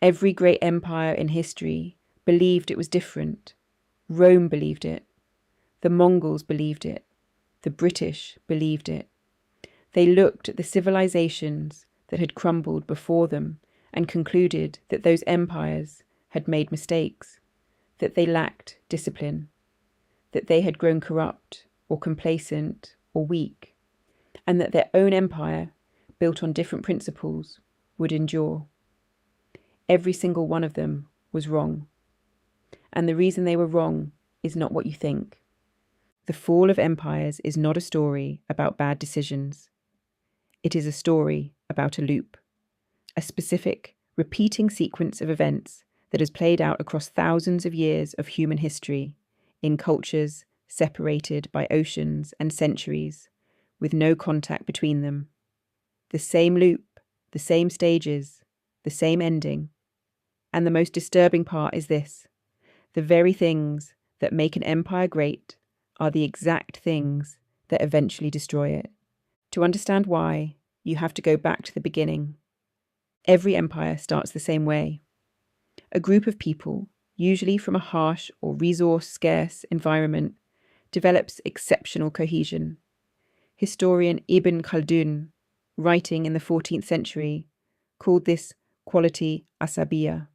Every great empire in history believed it was different. Rome believed it. The Mongols believed it. The British believed it. They looked at the civilizations that had crumbled before them and concluded that those empires had made mistakes, that they lacked discipline, that they had grown corrupt or complacent or weak, and that their own empire, built on different principles, would endure. Every single one of them was wrong. And the reason they were wrong is not what you think. The fall of empires is not a story about bad decisions. It is a story about a loop, a specific, repeating sequence of events that has played out across thousands of years of human history, in cultures separated by oceans and centuries, with no contact between them. The same loop, the same stages, the same ending. And the most disturbing part is this: the very things that make an empire great are the exact things that eventually destroy it. To understand why, you have to go back to the beginning. Every empire starts the same way. A group of people, usually from a harsh or resource-scarce environment, develops exceptional cohesion. Historian Ibn Khaldun, writing in the 14th century, called this quality asabiya.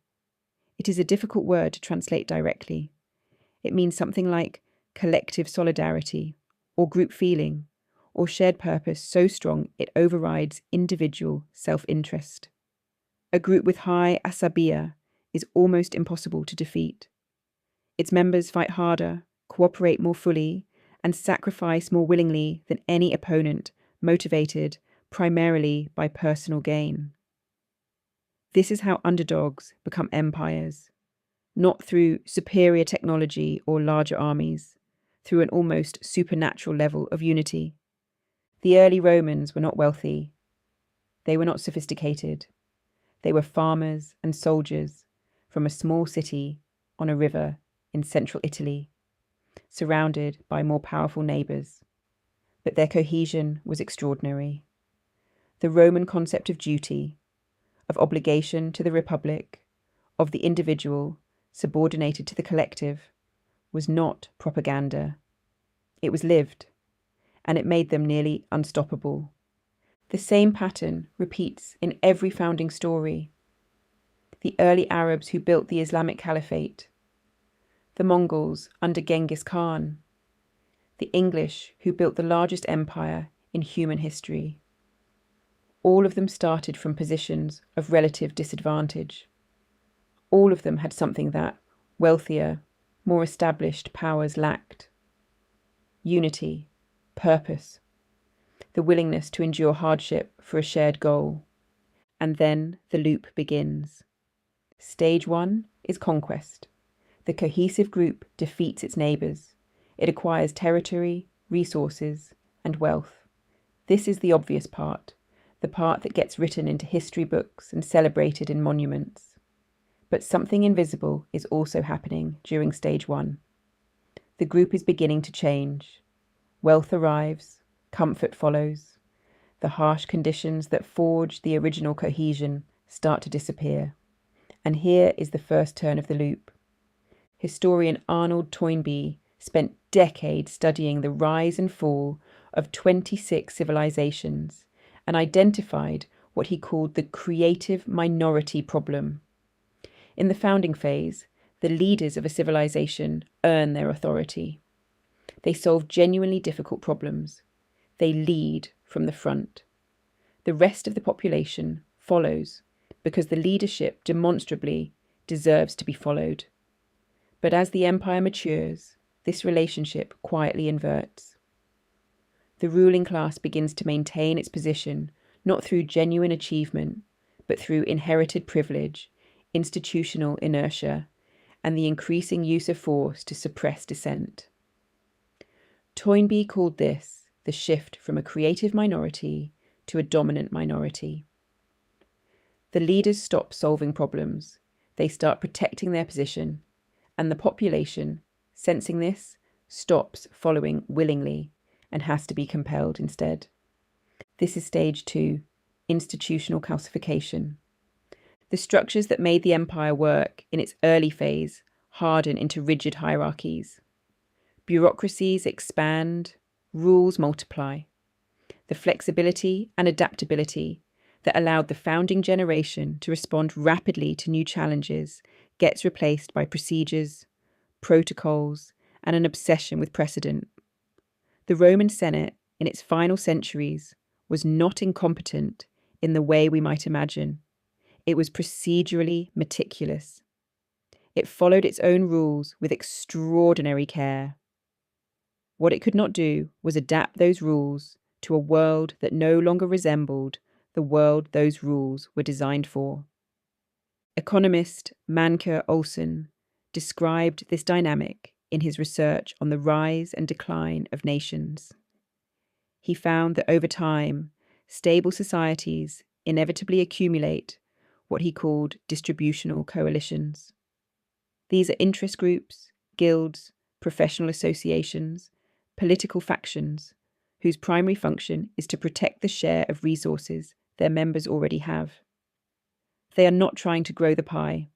It is a difficult word to translate directly. It means something like collective solidarity, or group feeling, or shared purpose so strong it overrides individual self-interest. A group with high asabiya is almost impossible to defeat. Its members fight harder, cooperate more fully, and sacrifice more willingly than any opponent motivated primarily by personal gain. This is how underdogs become empires, not through superior technology or larger armies, through an almost supernatural level of unity. The early Romans were not wealthy. They were not sophisticated. They were farmers and soldiers from a small city on a river in central Italy, surrounded by more powerful neighbours. But their cohesion was extraordinary. The Roman concept of duty, of obligation to the republic, of the individual subordinated to the collective, was not propaganda. It was lived, and it made them nearly unstoppable. The same pattern repeats in every founding story. The early Arabs who built the Islamic Caliphate, the Mongols under Genghis Khan, the English who built the largest empire in human history. All of them started from positions of relative disadvantage. All of them had something that wealthier, more established powers lacked: unity, purpose, the willingness to endure hardship for a shared goal. And then the loop begins. Stage 1 is conquest. The cohesive group defeats its neighbours. It acquires territory, resources, and wealth. This is the obvious part, the part that gets written into history books and celebrated in monuments. But something invisible is also happening during stage 1. The group is beginning to change. Wealth arrives, comfort follows. The harsh conditions that forged the original cohesion start to disappear. And here is the first turn of the loop. Historian Arnold Toynbee spent decades studying the rise and fall of 26 civilizations and identified what he called the creative minority problem. In the founding phase, the leaders of a civilization earn their authority. They solve genuinely difficult problems. They lead from the front. The rest of the population follows because the leadership demonstrably deserves to be followed. But as the empire matures, this relationship quietly inverts. The ruling class begins to maintain its position not through genuine achievement, but through inherited privilege, institutional inertia, and the increasing use of force to suppress dissent. Toynbee called this the shift from a creative minority to a dominant minority. The leaders stop solving problems. They start protecting their position, and the population, sensing this, stops following willingly and has to be compelled instead. This is stage 2, institutional calcification. The structures that made the empire work in its early phase harden into rigid hierarchies. Bureaucracies expand, rules multiply. The flexibility and adaptability that allowed the founding generation to respond rapidly to new challenges gets replaced by procedures, protocols, and an obsession with precedent. The Roman Senate, in its final centuries, was not incompetent in the way we might imagine. It was procedurally meticulous. It followed its own rules with extraordinary care. What it could not do was adapt those rules to a world that no longer resembled the world those rules were designed for. Economist Manke Olsen described this dynamic in his research on the rise and decline of nations. He found that over time, stable societies inevitably accumulate what he called distributional coalitions. These are interest groups, guilds, professional associations, political factions, whose primary function is to protect the share of resources their members already have. They are not trying to grow the pie.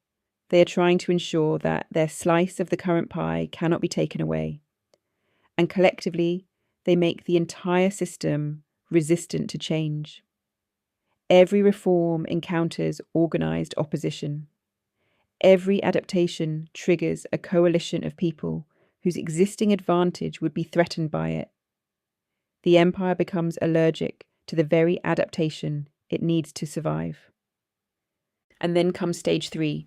They are trying to ensure that their slice of the current pie cannot be taken away. And collectively, they make the entire system resistant to change. Every reform encounters organised opposition. Every adaptation triggers a coalition of people whose existing advantage would be threatened by it. The empire becomes allergic to the very adaptation it needs to survive. And then comes stage 3,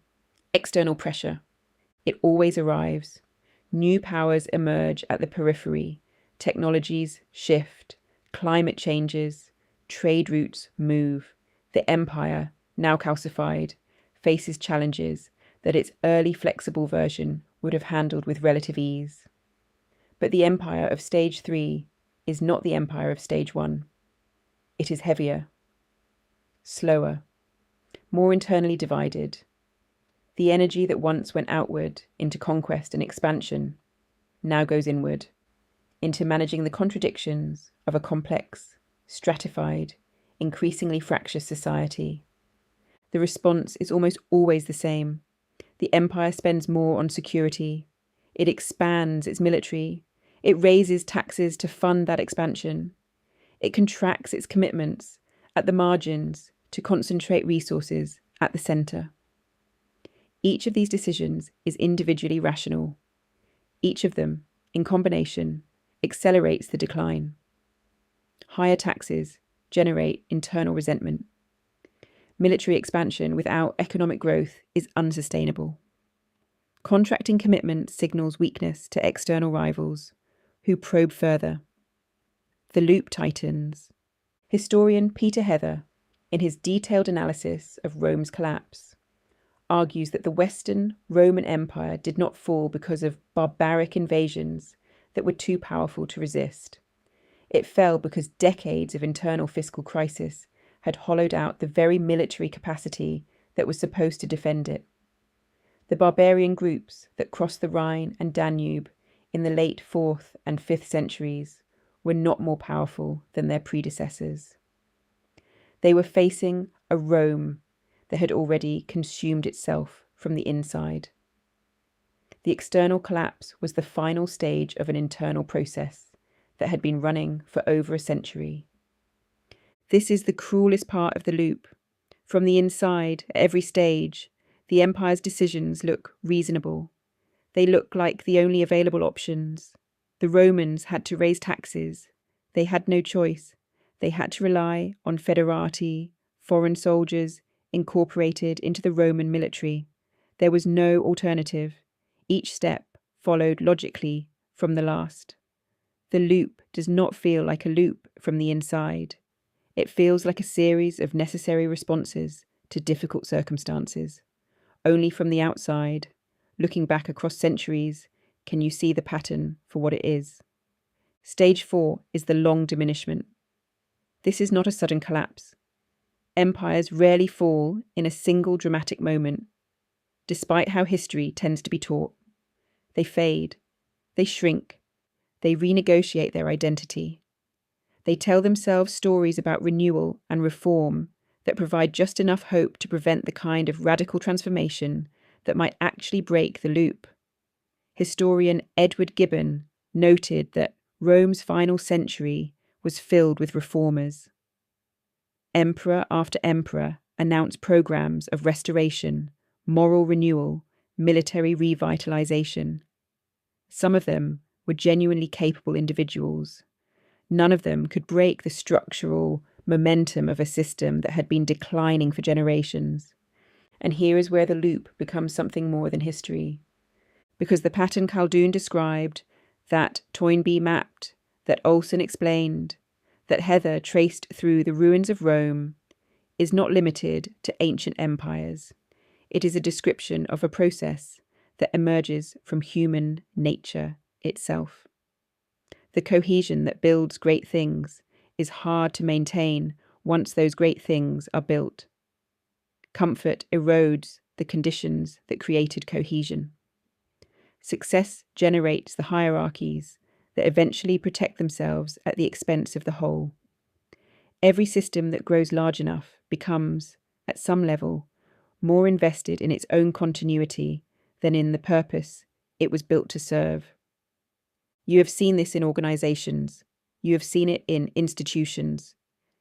external pressure. It always arrives. New powers emerge at the periphery. Technologies shift. Climate changes. Trade routes move. The empire, now calcified, faces challenges that its early flexible version would have handled with relative ease. But the empire of stage 3 is not the empire of stage 1. It is heavier, slower, more internally divided. The energy that once went outward into conquest and expansion now goes inward, into managing the contradictions of a complex, stratified, increasingly fractious society. The response is almost always the same. The empire spends more on security. It expands its military. It raises taxes to fund that expansion. It contracts its commitments at the margins to concentrate resources at the centre. Each of these decisions is individually rational. Each of them, in combination, accelerates the decline. Higher taxes generate internal resentment. Military expansion without economic growth is unsustainable. Contracting commitment signals weakness to external rivals who probe further. The loop tightens. Historian Peter Heather, in his detailed analysis of Rome's collapse, argues that the Western Roman Empire did not fall because of barbaric invasions that were too powerful to resist. It fell because decades of internal fiscal crisis had hollowed out the very military capacity that was supposed to defend it. The barbarian groups that crossed the Rhine and Danube in the late 4th and 5th centuries were not more powerful than their predecessors. They were facing a Rome that had already consumed itself from the inside. The external collapse was the final stage of an internal process that had been running for over a century. This is the cruelest part of the loop. From the inside, at every stage, the empire's decisions look reasonable. They look like the only available options. The Romans had to raise taxes. They had no choice. They had to rely on foederati, foreign soldiers incorporated into the Roman military. There was no alternative. Each step followed logically from the last. The loop does not feel like a loop from the inside. It feels like a series of necessary responses to difficult circumstances. Only from the outside, looking back across centuries, can you see the pattern for what it is. Stage 4 is the long diminishment. This is not a sudden collapse. Empires rarely fall in a single dramatic moment, despite how history tends to be taught. They fade, they shrink, they renegotiate their identity. They tell themselves stories about renewal and reform that provide just enough hope to prevent the kind of radical transformation that might actually break the loop. Historian Edward Gibbon noted that Rome's final century was filled with reformers. Emperor after emperor announced programs of restoration, moral renewal, military revitalization. Some of them were genuinely capable individuals. None of them could break the structural momentum of a system that had been declining for generations. And here is where the loop becomes something more than history. Because the pattern Khaldun described, that Toynbee mapped, that Olson explained, that Heather traced through the ruins of Rome, is not limited to ancient empires. It is a description of a process that emerges from human nature itself. The cohesion that builds great things is hard to maintain once those great things are built. Comfort erodes the conditions that created cohesion. Success generates the hierarchies that eventually protect themselves at the expense of the whole. Every system that grows large enough becomes, at some level, more invested in its own continuity than in the purpose it was built to serve. You have seen this in organizations. You have seen it in institutions.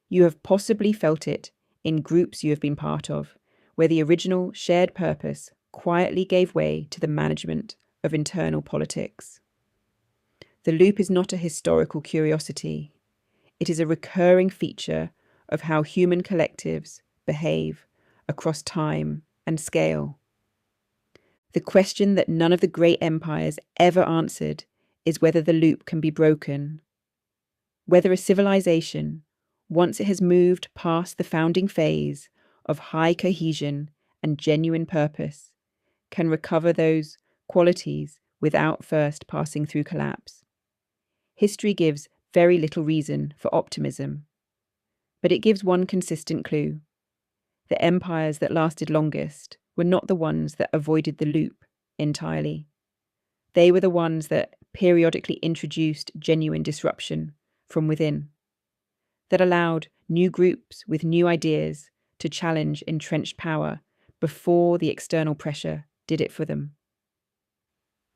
You have possibly felt it in groups you have been part of, where the original shared purpose quietly gave way to the management of internal politics. The loop is not a historical curiosity. It is a recurring feature of how human collectives behave across time and scale. The question that none of the great empires ever answered is whether the loop can be broken. Whether a civilization, once it has moved past the founding phase of high cohesion and genuine purpose, can recover those qualities without first passing through collapse. History gives very little reason for optimism, but it gives one consistent clue. The empires that lasted longest were not the ones that avoided the loop entirely. They were the ones that periodically introduced genuine disruption from within, that allowed new groups with new ideas to challenge entrenched power before the external pressure did it for them.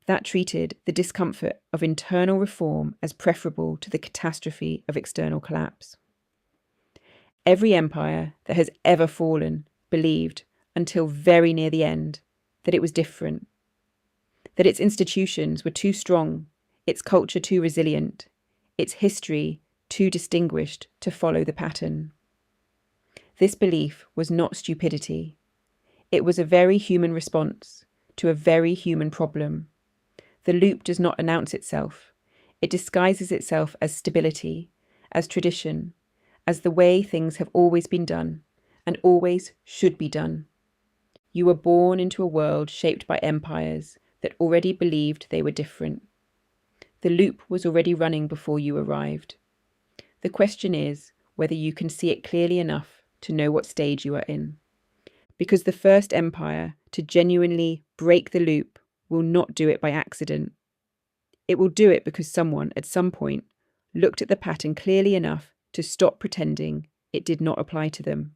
That treated the discomfort of internal reform as preferable to the catastrophe of external collapse. Every empire that has ever fallen believed, until very near the end, that it was different, that its institutions were too strong, its culture too resilient, its history too distinguished to follow the pattern. This belief was not stupidity. It was a very human response to a very human problem. The loop does not announce itself. It disguises itself as stability, as tradition, as the way things have always been done and always should be done. You were born into a world shaped by empires that already believed they were different. The loop was already running before you arrived. The question is whether you can see it clearly enough to know what stage you are in. Because the first empire to genuinely break the loop will not do it by accident. It will do it because someone, at some point, looked at the pattern clearly enough to stop pretending it did not apply to them.